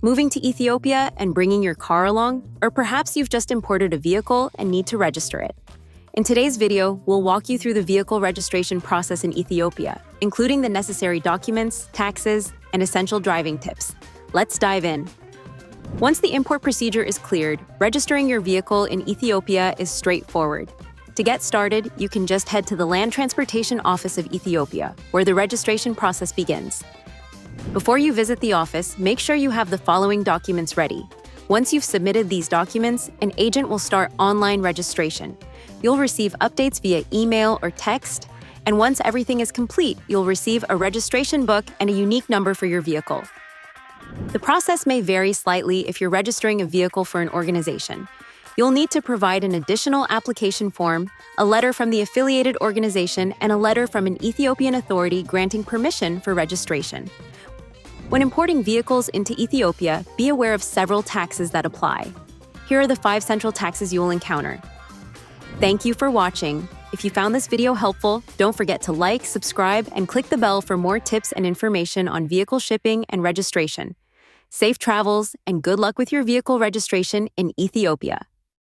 Moving to Ethiopia and bringing your car along, or perhaps you've just imported a vehicle and need to register it. In today's video, we'll walk you through the vehicle registration process in Ethiopia, including the necessary documents, taxes, and essential driving tips. Let's dive in. Once the import procedure is cleared, registering your vehicle in Ethiopia is straightforward. To get started, you can just head to the Land Transportation Office of Ethiopia, where the registration process begins. Before you visit the office, make sure you have the following documents ready. Once you've submitted these documents, an agent will start online registration. You'll receive updates via email or text, and once everything is complete, you'll receive a registration book and a unique number for your vehicle. The process may vary slightly if you're registering a vehicle for an organization. You'll need to provide an additional application form, a letter from the affiliated organization, and a letter from an Ethiopian authority granting permission for registration. When importing vehicles into Ethiopia, be aware of several taxes that apply. Here are the 5 central taxes you will encounter. Thank you for watching. If you found this video helpful, don't forget to like, subscribe, and click the bell for more tips and information on vehicle shipping and registration. Safe travels, and good luck with your vehicle registration in Ethiopia.